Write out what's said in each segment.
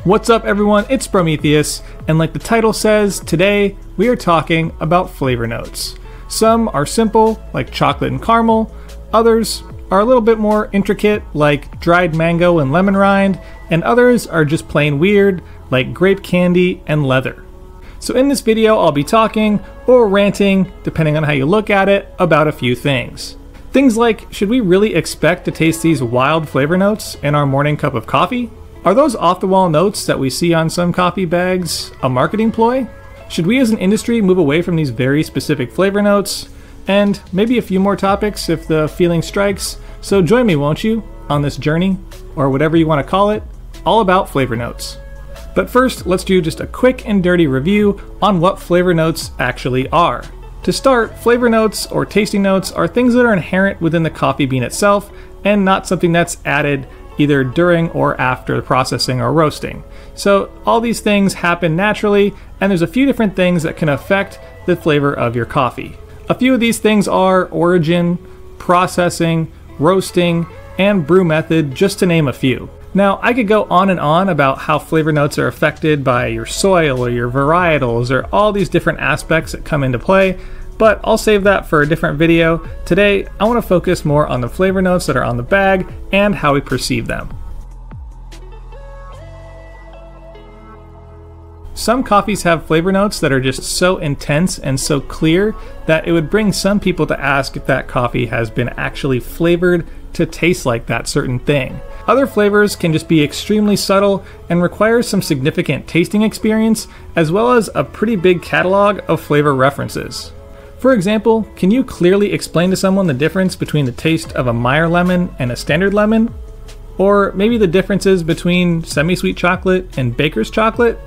What's up everyone, it's Prometheus, and like the title says, today we are talking about flavor notes. Some are simple, like chocolate and caramel, others are a little bit more intricate, like dried mango and lemon rind, and others are just plain weird, like grape candy and leather. So in this video I'll be talking, or ranting, depending on how you look at it, about a few things. Things like, should we really expect to taste these wild flavor notes in our morning cup of coffee? Are those off-the-wall notes that we see on some coffee bags a marketing ploy? Should we as an industry move away from these very specific flavor notes? And maybe a few more topics if the feeling strikes. So join me, won't you, on this journey, or whatever you want to call it, all about flavor notes. But first, let's do just a quick and dirty review on what flavor notes actually are. To start, flavor notes or tasting notes are things that are inherent within the coffee bean itself and not something that's added either during or after the processing or roasting. So all these things happen naturally, and there's a few different things that can affect the flavor of your coffee. A few of these things are origin, processing, roasting, and brew method, just to name a few. Now, I could go on and on about how flavor notes are affected by your soil or your varietals or all these different aspects that come into play, but I'll save that for a different video. Today, I want to focus more on the flavor notes that are on the bag and how we perceive them. Some coffees have flavor notes that are just so intense and so clear that it would bring some people to ask if that coffee has been actually flavored to taste like that certain thing. Other flavors can just be extremely subtle and require some significant tasting experience, as well as a pretty big catalog of flavor references. For example, can you clearly explain to someone the difference between the taste of a Meyer lemon and a standard lemon? Or maybe the differences between semi-sweet chocolate and baker's chocolate?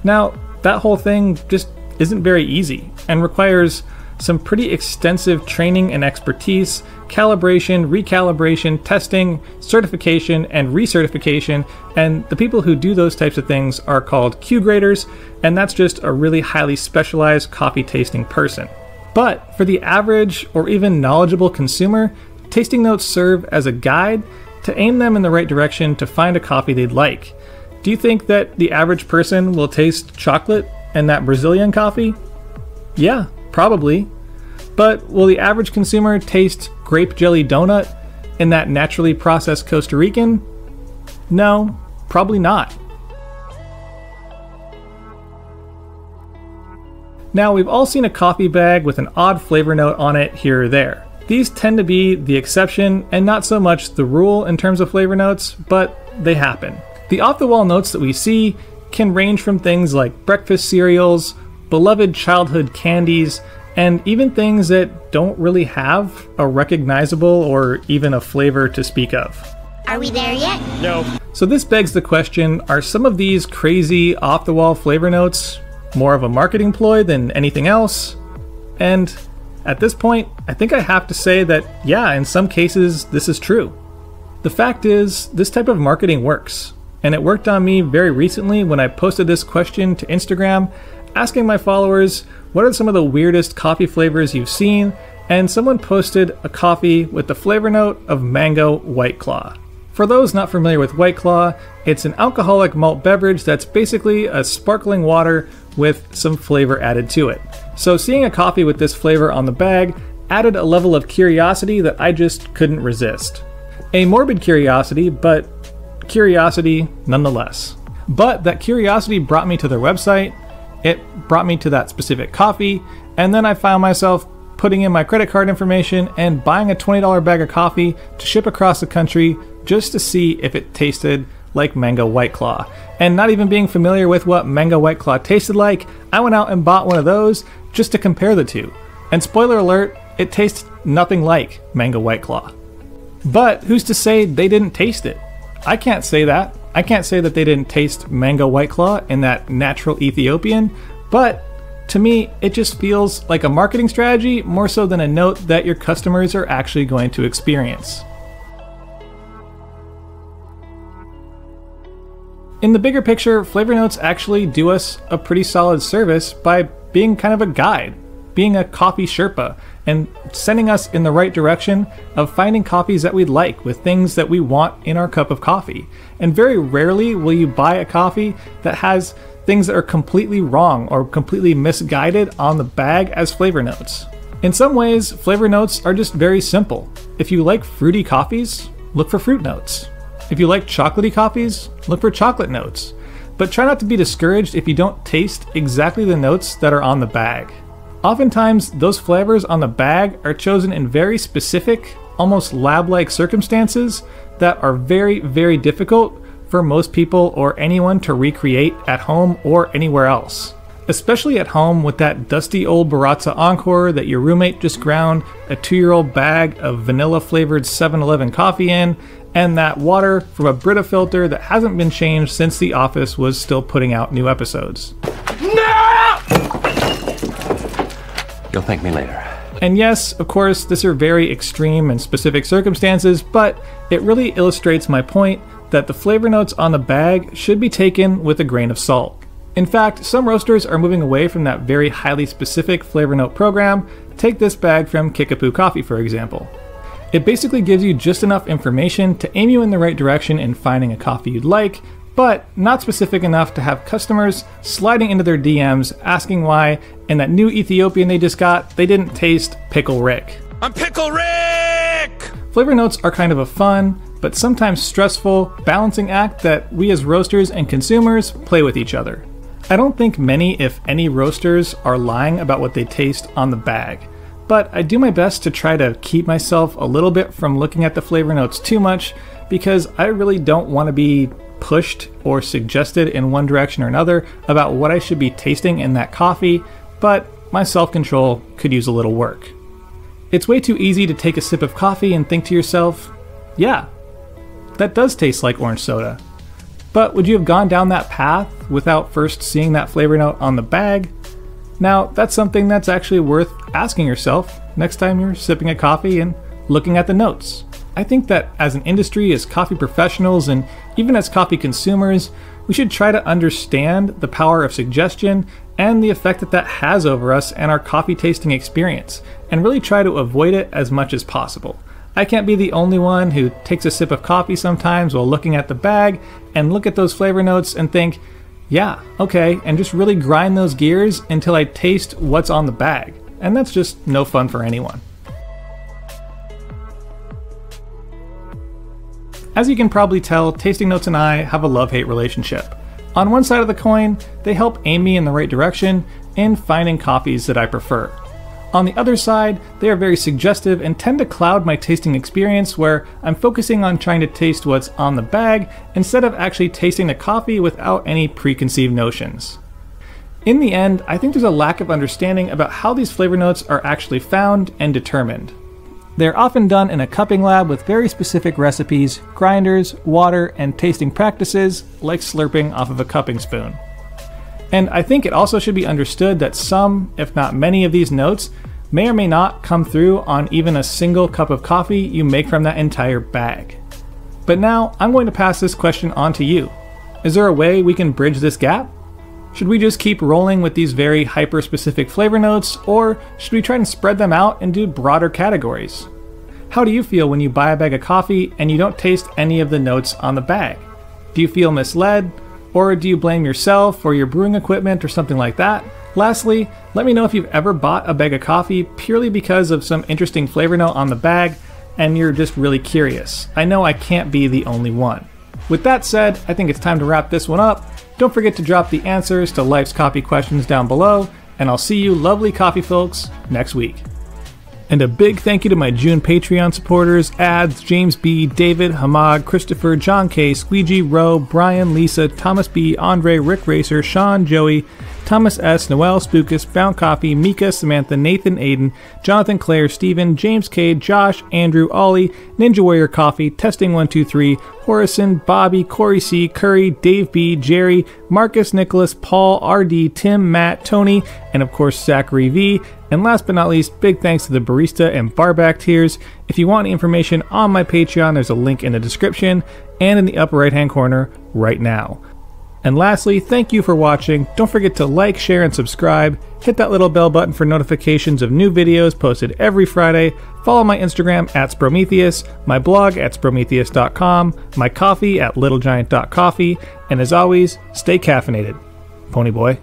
Now, that whole thing just isn't very easy and requires some pretty extensive training and expertise, calibration, recalibration, testing, certification, and recertification, and the people who do those types of things are called Q graders, and that's just a really highly specialized coffee tasting person. But for the average or even knowledgeable consumer, tasting notes serve as a guide to aim them in the right direction to find a coffee they'd like. Do you think that the average person will taste chocolate and that Brazilian coffee? Yeah, probably. But will the average consumer taste grape jelly donut and that naturally processed Costa Rican? No, probably not. Now, we've all seen a coffee bag with an odd flavor note on it here or there. These tend to be the exception and not so much the rule in terms of flavor notes, but they happen. The off-the-wall notes that we see can range from things like breakfast cereals, beloved childhood candies, and even things that don't really have a recognizable or even a flavor to speak of. Are we there yet? No. So this begs the question, are some of these crazy off-the-wall flavor notes more of a marketing ploy than anything else? And at this point, I think I have to say that, yeah, in some cases, this is true. The fact is, this type of marketing works. And it worked on me very recently when I posted this question to Instagram, asking my followers, what are some of the weirdest coffee flavors you've seen? And someone posted a coffee with the flavor note of mango White Claw. For those not familiar with White Claw, it's an alcoholic malt beverage that's basically a sparkling water with some flavor added to it. So seeing a coffee with this flavor on the bag added a level of curiosity that I just couldn't resist. A morbid curiosity, but curiosity nonetheless. But that curiosity brought me to their website, it brought me to that specific coffee, and then I found myself putting in my credit card information and buying a $20 bag of coffee to ship across the country just to see if it tasted like mango White Claw. And not even being familiar with what mango White Claw tasted like, I went out and bought one of those just to compare the two. And spoiler alert, it tastes nothing like mango White Claw. But who's to say they didn't taste it? I can't say that. I can't say that they didn't taste mango White Claw in that natural Ethiopian, but to me, it just feels like a marketing strategy more so than a note that your customers are actually going to experience. In the bigger picture, flavor notes actually do us a pretty solid service by being kind of a guide, being a coffee Sherpa, and sending us in the right direction of finding coffees that we like with things that we want in our cup of coffee. And very rarely will you buy a coffee that has things that are completely wrong or completely misguided on the bag as flavor notes. In some ways, flavor notes are just very simple. If you like fruity coffees, look for fruit notes. If you like chocolatey coffees, look for chocolate notes. But try not to be discouraged if you don't taste exactly the notes that are on the bag. Oftentimes, those flavors on the bag are chosen in very specific, almost lab-like circumstances that are very, very difficult for most people or anyone to recreate at home or anywhere else. Especially at home with that dusty old Baratza Encore that your roommate just ground a 2-year-old bag of vanilla-flavored 7-Eleven coffee in, and that water from a Brita filter that hasn't been changed since The Office was still putting out new episodes. No! You'll thank me later. And yes, of course, these are very extreme and specific circumstances, but it really illustrates my point that the flavor notes on the bag should be taken with a grain of salt. In fact, some roasters are moving away from that very highly specific flavor note program. Take this bag from Kickapoo Coffee, for example. It basically gives you just enough information to aim you in the right direction in finding a coffee you'd like, but not specific enough to have customers sliding into their DMs asking why in that new Ethiopian they just got, they didn't taste Pickle Rick. I'm Pickle Rick! Flavor notes are kind of a fun, but sometimes stressful, balancing act that we as roasters and consumers play with each other. I don't think many, if any, roasters are lying about what they taste on the bag, but I do my best to try to keep myself a little bit from looking at the flavor notes too much because I really don't want to be pushed or suggested in one direction or another about what I should be tasting in that coffee, but my self-control could use a little work. It's way too easy to take a sip of coffee and think to yourself, yeah, that does taste like orange soda. But would you have gone down that path without first seeing that flavor note on the bag? Now, that's something that's actually worth asking yourself next time you're sipping a coffee and looking at the notes. I think that as an industry, as coffee professionals, and even as coffee consumers, we should try to understand the power of suggestion and the effect that that has over us and our coffee tasting experience, and really try to avoid it as much as possible. I can't be the only one who takes a sip of coffee sometimes while looking at the bag and look at those flavor notes and think, yeah, okay, and just really grind those gears until I taste what's on the bag. And that's just no fun for anyone. As you can probably tell, Tasting Notes and I have a love-hate relationship. On one side of the coin, they help aim me in the right direction in finding coffees that I prefer. On the other side, they are very suggestive and tend to cloud my tasting experience where I'm focusing on trying to taste what's on the bag instead of actually tasting the coffee without any preconceived notions. In the end, I think there's a lack of understanding about how these flavor notes are actually found and determined. They're often done in a cupping lab with very specific recipes, grinders, water, and tasting practices like slurping off of a cupping spoon. And I think it also should be understood that some, if not many of these notes, may or may not come through on even a single cup of coffee you make from that entire bag. But now, I'm going to pass this question on to you. Is there a way we can bridge this gap? Should we just keep rolling with these very hyper-specific flavor notes, or should we try and spread them out and do broader categories? How do you feel when you buy a bag of coffee and you don't taste any of the notes on the bag? Do you feel misled? Or do you blame yourself or your brewing equipment or something like that? Lastly, let me know if you've ever bought a bag of coffee purely because of some interesting flavor note on the bag and you're just really curious. I know I can't be the only one. With that said, I think it's time to wrap this one up. Don't forget to drop the answers to life's coffee questions down below, and I'll see you lovely coffee folks next week. And a big thank you to my June Patreon supporters, Ads, James B, David, Hamad, Christopher, John K, Squeegee, Rowe, Brian, Lisa, Thomas B, Andre, Rick Racer, Sean, Joey, Thomas S, Noel, Spookus, Found Coffee, Mika, Samantha, Nathan, Aiden, Jonathan, Claire, Steven, James K, Josh, Andrew, Ollie, Ninja Warrior Coffee, Testing 123, Horison, Bobby, Corey C, Curry, Dave B, Jerry, Marcus, Nicholas, Paul, RD, Tim, Matt, Tony, and of course Zachary V. And last but not least, big thanks to the barista and barback tiers. If you want any information on my Patreon, there's a link in the description and in the upper right hand corner right now. And lastly, thank you for watching. Don't forget to like, share, and subscribe. Hit that little bell button for notifications of new videos posted every Friday. Follow my Instagram at Sprometheus, my blog at sprometheus.com, my coffee at littlegiant.coffee, and as always, stay caffeinated. Pony boy.